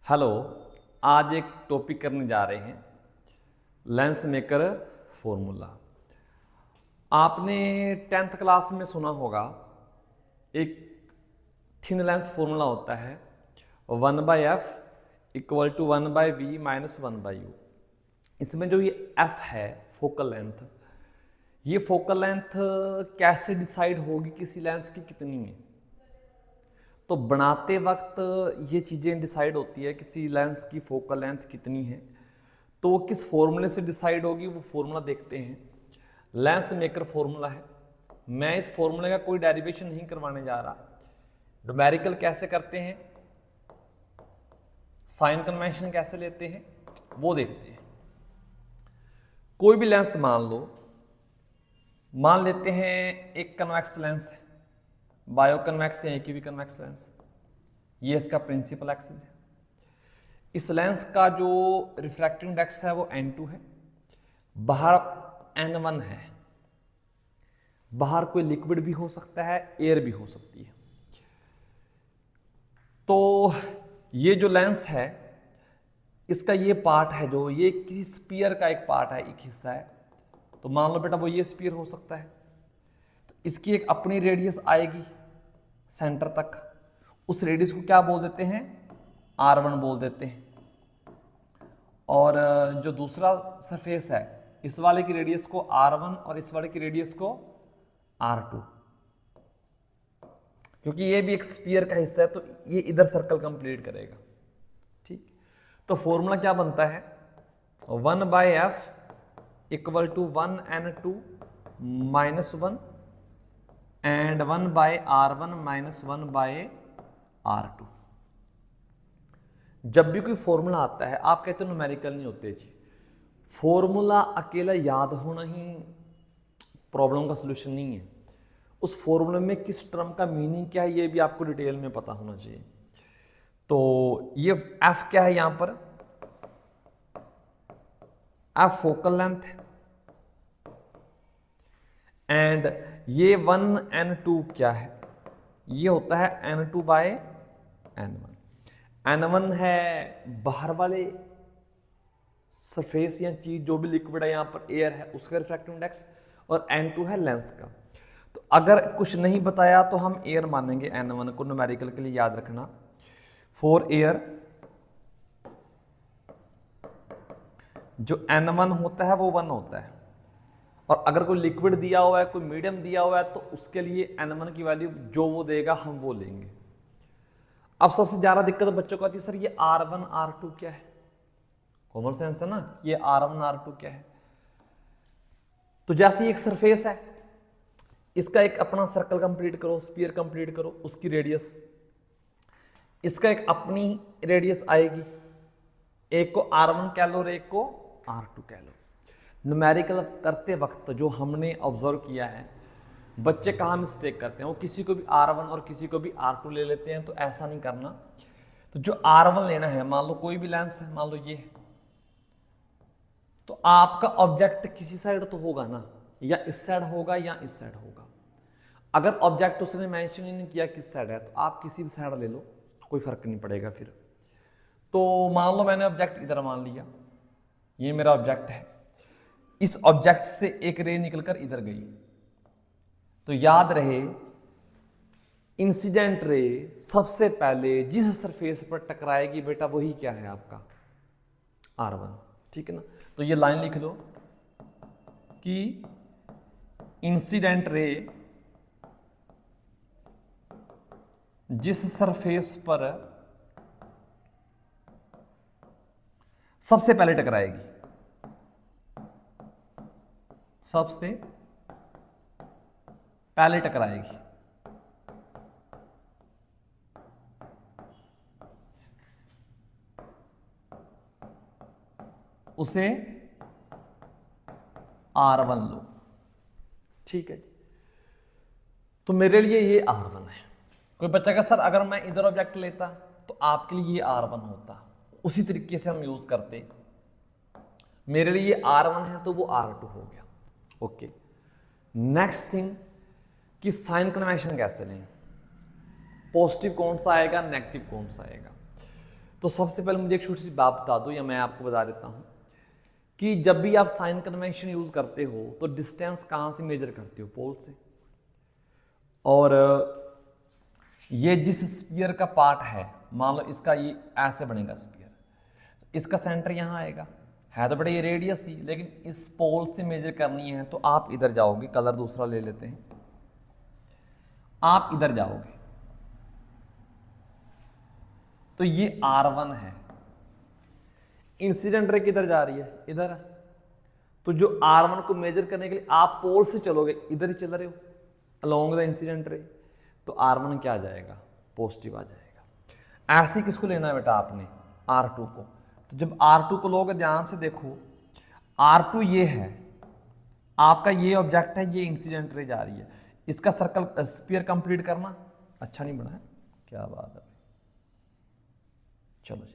Hello, आज एक topic करने जा रहे हैं लेंस मेकर फॉर्मूला। आपने 10th क्लास में सुना होगा एक थिन लेंस फॉर्मूला होता है 1/f equal to 1/v minus 1/u। इसमें जो ये f है फोकल लेंथ, ये फोकल लेंथ कैसे डिसाइड होगी किसी लेंस की कितनी है। तो बनाते वक्त ये चीज़ें डिसाइड होती है किसी लेंस की फोकल लेंथ कितनी है, तो वो किस फॉर्मूले से डिसाइड होगी वो फॉर्मूला देखते हैं। लेंस मेकर फॉर्मूला है। मैं इस फॉर्मूले का कोई डेरिवेशन नहीं करवाने जा रहा। न्यूमेरिकल कैसे करते हैं, साइन कन्वेंशन कैसे लेते हैं वो देखते हैं। कोई भी लेंस मान लेते हैं एक कन्वेक्स लेंस है, बायो कन्वेक्स या एक भी कन्वेक्स लेंस, ये इसका प्रिंसिपल एक्सिस है। इस लेंस का जो रिफ्रैक्टिव इंडेक्स है वो n2 है, बाहर n1 है। बाहर कोई लिक्विड भी हो सकता है, एयर भी हो सकती है। तो ये जो लेंस है इसका ये पार्ट है, जो ये किसी स्पीयर का एक पार्ट है, एक हिस्सा है। तो मान लो बेटा वो ये स्पीयर हो सकता है, तो इसकी एक अपनी रेडियस आएगी सेंटर तक। उस रेडियस को क्या बोल देते हैं, R1 बोल देते हैं। और जो दूसरा सरफेस है इस वाले की रेडियस को R1 और इस वाले की रेडियस को R2। क्योंकि ये भी एक स्फीयर का हिस्सा है तो ये इधर सर्कल कंप्लीट करेगा। ठीक, तो फॉर्मूला क्या बनता है, 1/f equal to 1n2 minus 1 and 1/r1 minus 1/r2। जब भी कोई फॉर्मूला आता है आप कहते हो न्यूमेरिकल नहीं होते जी, फॉर्मूला अकेला याद होना ही प्रॉब्लम का सलूशन नहीं है। उस फॉर्मूले में किस टर्म का मीनिंग क्या है ये भी आपको डिटेल में पता होना चाहिए। तो ये f क्या है, यहां पर f फोकल लेंथ है एंड ये 1n2 क्या है, ये होता है n2/n1। n1 है बाहर वाले सरफेस या चीज जो भी लिक्विड है, यहां पर एयर है उसका रिफ्रैक्टिव इंडेक्स, और n2 है लेंस का। तो अगर कुछ नहीं बताया तो हम एयर मानेंगे n1 को, न्यूमेरिकल के लिए याद रखना। फॉर एयर जो n1 होता है वो 1 होता है, और अगर कोई लिक्विड दिया हुआ है, कोई मीडियम दिया हुआ है, तो उसके लिए n1 की वैल्यू जो वो देगा हम वो लेंगे। अब सबसे ज्यादा दिक्कत बच्चों को आती है, सर ये R1 R2 क्या है। कॉमन सेंस है ना, ये R1 R2 क्या है। तो जैसे एक सरफेस है, इसका एक अपना सर्कल कंप्लीट करो, स्फीयर कंप्लीट करो, उसकी रेडियस, इसका एक अपनी रेडियस आएगी, एक को R1 कह लो और एक को R2 कह लो। न्यूमेरिकल करते वक्त जो हमने ऑब्जर्व किया है, बच्चे कहाँ मिस्टेक करते हैं, वो किसी को भी R1 और किसी को भी R2 ले लेते हैं। तो ऐसा नहीं करना। तो जो R1 लेना है, मान लो कोई भी लेंस है, मान लो ये, तो आपका ऑब्जेक्ट किसी साइड तो होगा ना, या इस साइड होगा या इस साइड होगा। अगर ऑब्जेक्ट उसने मेंशन ही नहीं किया किस साइड है, तो आप किसी भी साइड ले लो, कोई फर्क नहीं पड़ेगा फिर। तो मान लो मैंने ऑब्जेक्ट इधर मान लिया, ये मेरा ऑब्जेक्ट है, इस ऑब्जेक्ट से एक रे निकलकर इधर गई, तो याद रहे इंसिडेंट रे सबसे पहले जिस सरफेस पर टकराएगी बेटा वही क्या है आपका R1। ठीक है ना, तो ये लाइन लिख लो कि इंसिडेंट रे जिस सरफेस पर सबसे पहले टकराएगी, सबसे पहले टकराएगी, उसे R1 लो। ठीक है, तो मेरे लिए ये R1 है। कोई बच्चा का सर अगर मैं इधर ऑब्जेक्ट लेता तो आपके लिए ये R1 होता, उसी तरीके से हम यूज करते। मेरे लिए R1 है तो वो R2 हो गया। ओके, नेक्स्ट थिंग कि साइन कन्वेंशन कैसे लें, पॉजिटिव कौन सा आएगा, नेगेटिव कौन सा आएगा। तो सबसे पहले मुझे एक छोटी सी बात बता दो, या मैं आपको बता देता हूं कि जब भी आप साइन कन्वेंशन यूज करते हो तो डिस्टेंस कहां से मेजर करते हो? पोल से। और ये जिस स्फीयर का पार्ट है, मान लो इसका ये ऐसे बनेगा स्फीयर, इसका सेंटर यहां आएगा, है तो बड़ा ये रेडियस ही, लेकिन इस पोल से मेजर करनी है तो आप इधर जाओगे, कलर दूसरा ले लेते हैं, आप इधर जाओगे तो ये R1 है, इंसिडेंट रे किधर जा रही है? इधर। तो जो R1 को मेजर करने के लिए आप पोल से चलोगे, इधर ही चल रहे हो अलोंग द इंसिडेंट रे, तो R1 क्या आ जाएगा? पॉजिटिव आ जाएगा। ऐसे किसको लेना है बेटा आपने? R2 को। तो जब R2 को लोगे, ध्यान से देखो, R2 ये है आपका, ये ऑब्जेक्ट है, ये इंसिडेंट रे जा रही है, इसका सर्कल स्फीयर कंप्लीट करना अच्छा नहीं बना है? क्या बात है, चलो जी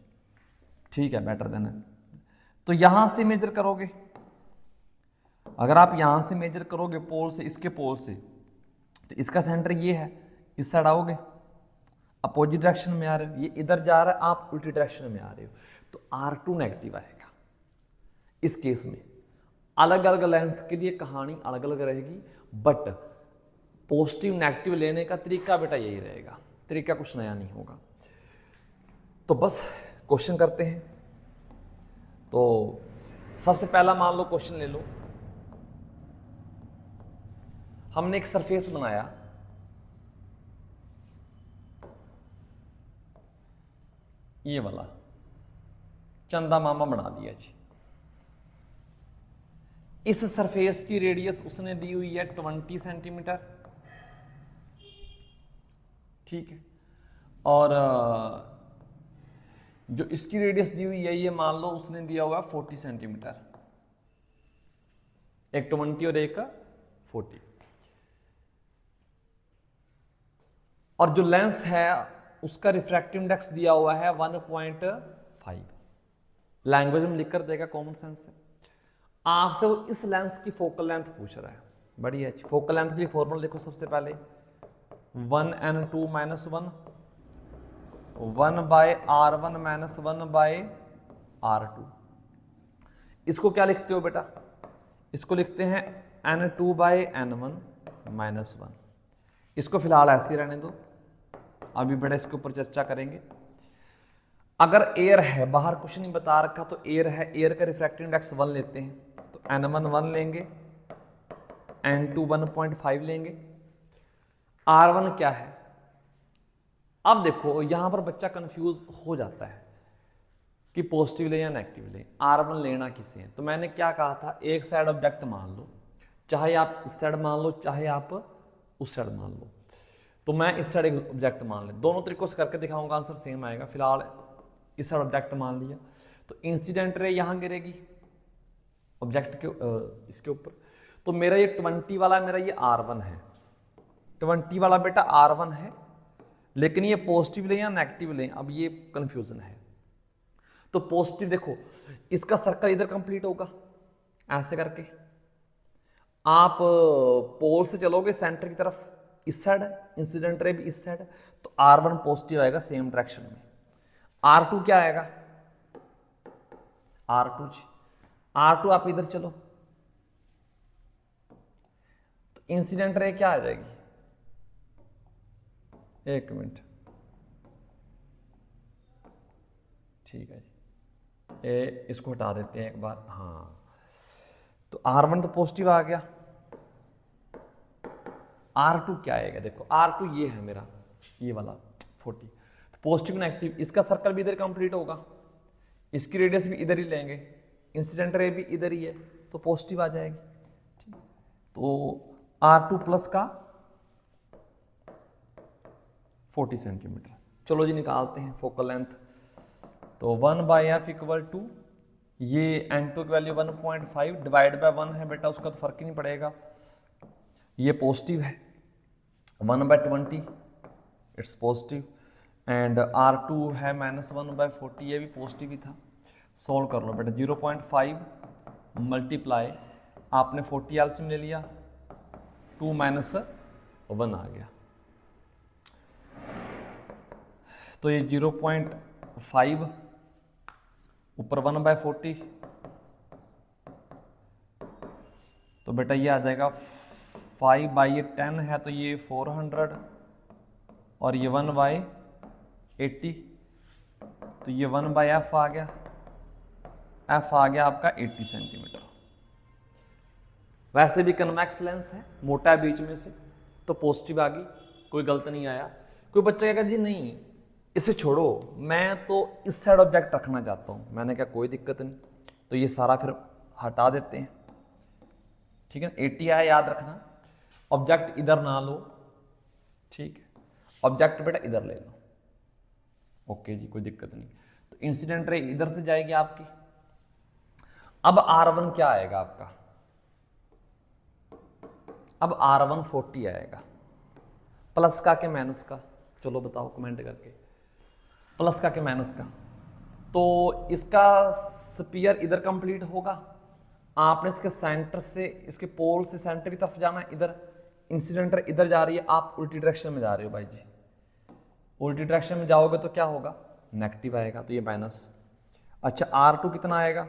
ठीक है, बेटर देन है। तो यहां से मेजर करोगे, अगर आप यहां से मेजर करोगे पोल से, इसके पोल से, तो इसका सेंटर ये है, इस साइड आओगे, अपोजिट डायरेक्शन में आ रहे हो, ये इधर जा रहा है, आप उल्टी डायरेक्शन में आ रहे हो, तो R2 नेगेटिव आएगा। इस केस में अलग अलग लेंस के लिए कहानी अलग अलग रहेगी, बट पॉजिटिव नेगेटिव लेने का तरीका बेटा यही रहेगा, तरीका कुछ नया नहीं होगा। तो बस क्वेश्चन करते हैं। तो सबसे पहला मान लो क्वेश्चन ले लो, हमने एक सरफेस बनाया, ये वाला चंदा मामा बना दिया जी। इस सरफेस की रेडियस उसने दी हुई है 20 सेंटीमीटर, ठीक है, और जो इसकी रेडियस दी हुई है, ये मान लो उसने दिया हुआ है 40 सेंटीमीटर, एक 20 और एक 40, और जो लेंस है उसका रिफ्रैक्टिव इंडेक्स दिया हुआ है 1.5। लैंग्वेज में लिख कर देगा, कॉमन सेंस है। आपसे वो इस लेंस की फोकल लेंथ पूछ रहा है, बड़ी अच्छी। फोकल लेंथ के लिए फॉर्मूला देखो, सबसे पहले 1n2 - 1 1/R1 - 1/R2। इसको क्या लिखते हो बेटा? इसको लिखते हैं n2/n1 - 1। इसको फिलहाल ऐसे ही रहने दो, अभी बेटा इसके ऊपर चर्चा करेंगे। अगर एयर है, बाहर कुछ नहीं बता रखा, तो एयर है, एयर का रिफ्रैक्टिव इंडेक्स 1 लेते हैं, तो n1 1 लेंगे, n2 1.5 लेंगे। R1 क्या है? अब देखो यहां पर बच्चा कंफ्यूज हो जाता है कि पॉजिटिव ले या नेगेटिव ले, R1 लेना किसे है? तो मैंने क्या कहा था, एक साइड ऑब्जेक्ट मान लो, चाहे आप इस साइड मान लो, चाहे आप उस साइड मान लो। तो मैं इस साइड एक ऑब्जेक्ट मान ले, दोनों तरीकों से करके दिखाऊंगा, आंसर सेम आएगा। फिलहाल इस साइड ऑब्जेक्ट मान लिया, तो इंसिडेंट रे यहां गिरेगी ऑब्जेक्ट के इसके ऊपर। तो मेरा ये 20 वाला, मेरा ये R1 है, 20 वाला बेटा R1 है, लेकिन ये पॉजिटिव लें या नेगेटिव लें, अब ये कंफ्यूजन है। तो पॉजिटिव देखो, इसका सर्कल इधर कंप्लीट होगा ऐसे करके, आप पोल से चलोगे सेंटर की तरफ, इस साइड इंसिडेंट रे भी इस साइड, तो R1 पॉजिटिव आएगा सेम डायरेक्शन में। R2 क्या आएगा? R2 आप इधर चलो, तो इंसिडेंट रे क्या आ जाएगी? एक मिनट, ठीक है जी, इसको हटा देते हैं एक बार। हाँ, तो R1 तो पॉजिटिव आ गया, R2 क्या आएगा? देखो R2 ये है मेरा, ये वाला 40, तो पॉजिटिव नेगेटिव, इसका सर्कल भी इधर कंप्लीट होगा, इसकी रेडियस भी इधर ही लेंगे, इंसिडेंट रे भी इधर ही है, तो पॉजिटिव आ जाएगी। ठीक, तो R2 प्लस का 40 सेंटीमीटर। चलो जी निकालते हैं फोकल लेंथ। तो 1/f = ये n2 की वैल्यू 1.5 डिवाइड बाय 1 है बेटा, उसका तो फर्क ही नहीं पड़ेगा, ये पॉजिटिव है, 1/20 इट्स पॉजिटिव, एंड R2 है -1/40, ये भी पॉजिटिव ही था। सॉल्व कर लो बेटा, 0.5 मल्टीप्लाई, आपने 40 एलसीएम ले लिया, 2 - 1 आ गया, तो ये 0.5 5, ऊपर 1/40, तो बेटा ये आ जाएगा 5/10 है तो ये 400, और ये 1/80, तो ये 1/f आ गया, f आ गया आपका 80 सेंटीमीटर। वैसे भी कन्वेक्स लेंस है, मोटा है बीच में से, तो पॉजिटिव आ गई, कोई गलत नहीं आया। कोई बच्चा क्या कहता जी नहीं इसे छोड़ो, मैं तो इस साइड ऑब्जेक्ट रखना चाहता हूँ, मैंने कहा कोई दिक्कत नहीं, तो ये सारा फिर हटा देते हैं, ठीक है। 80 आया, याद रखना ऑब्जेक्ट इधर ना लो, ठीक है, ऑब्जेक्ट बेटा इधर ले लो, ओके जी, कोई दिक्कत नहीं। तो इंसिडेंट रे इधर से जाएगी आपकी। अब R1 क्या आएगा आपका, अब R1 40 आएगा, प्लस का के माइनस का, चलो बताओ कमेंट करके, प्लस का के माइनस का। तो इसका स्पीयर इधर कंप्लीट होगा, आपने इसके सेंटर से, इसके पोल से सेंटर की तरफ जाना, इधर इंसिडेंट रे इधर जा रही है, आप उल्टी डायरेक्शन में जा रहे हो भाई जी, उल्टी डायरेक्शन में जाओगे तो क्या होगा, नेगेटिव आएगा, तो ये माइनस। अच्छा R2 कितना आएगा,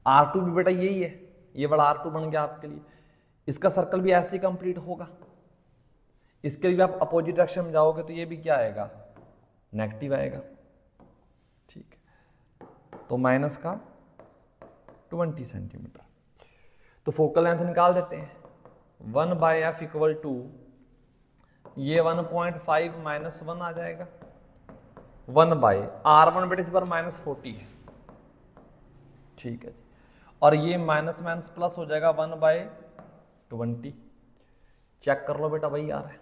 R2 भी बेटा यही है, ये बड़ा R2 बन गया आपके लिए, इसका सर्कल भी ऐसे ही कंप्लीट होगा, इसके लिए भी आप अपोजिट डायरेक्शन में जाओगे तो ये भी क्या आएगा, नेगेटिव आएगा, ठीक है। तो माइनस का 20 सेंटीमीटर। तो फोकल लेंथ निकाल देते हैं, 1/f इक्वल टू ये 1.5 माइनस 1 आ जाएगा, 1/R1 बेटा इस बार -40 है, ठीक है जी, और ये माइनस माइनस प्लस हो जाएगा 1/20, चेक कर लो बेटा वही आ रहा है,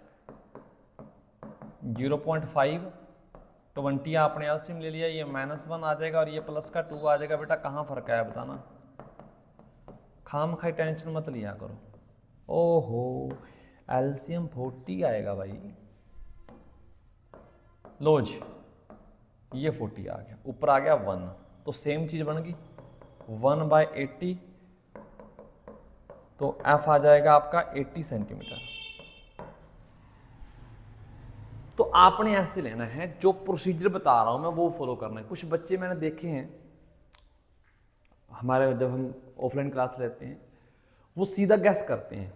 0.5 20 आपने एलसीएम ले लिया, ये -1 आ जाएगा और ये प्लस का 2 आ जाएगा। बेटा कहाँ फर्क आया बताना, खाम खाई टेंशन मत लिया करो। ओहो एलसीएम 40 आएगा भाई, लो जी ये 40 आ गया, ऊपर आ गया 1, तो सेम चीज बन गई 1/80, तो एफ आ जाएगा आपका 80 सेंटीमीटर। तो आपने ऐसे लेना है, जो प्रोसीजर बता रहा हूं मैं वो फॉलो करना है। कुछ बच्चे मैंने देखे हैं हमारे, जब हम ऑफलाइन क्लास लेते हैं, वो सीधा गैस करते हैं,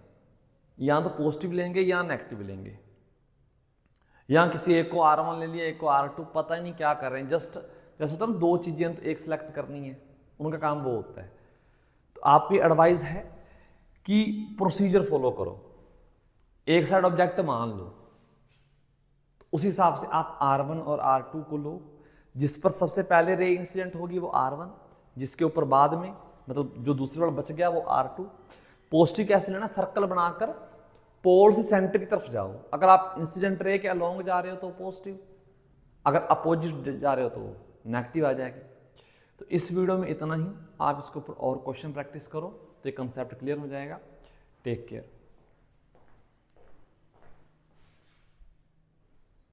या तो पॉजिटिव लेंगे या नेगेटिव लेंगे, या किसी एक को R1 ले लिया, एक को R2, पता ही नहीं क्या कर रहे हैं, जस्ट जैसे होता है ना, दो चीजें तो एक सिलेक्ट करनी है, उनका काम वो होता है। तो आपकी एडवाइस है कि प्रोसीजर फॉलो करो, एक साइड ऑब्जेक्ट मान लो, तो उस हिसाब से आप R1 और R2 को लो, जिस पर सबसे पहले रे इंसिडेंट होगी वो R1, जिसके ऊपर बाद में, मतलब जो दूसरी बार बच गया वो R2। पॉजिटिव कैसे लेना, सर्कल बनाकर पोल से सेंटर की तरफ जाओ, अगर आप इंसिडेंट रे के अलोंग जा रहे हो तो पॉजिटिव, अगर अपोजिट जा रहे हो तो नेगेटिव आ जाएगी। तो इस वीडियो में इतना ही, आप इसके ऊपर और क्वेश्चन प्रैक्टिस करो तो ये कंसेप्ट क्लियर हो जाएगा। Take care.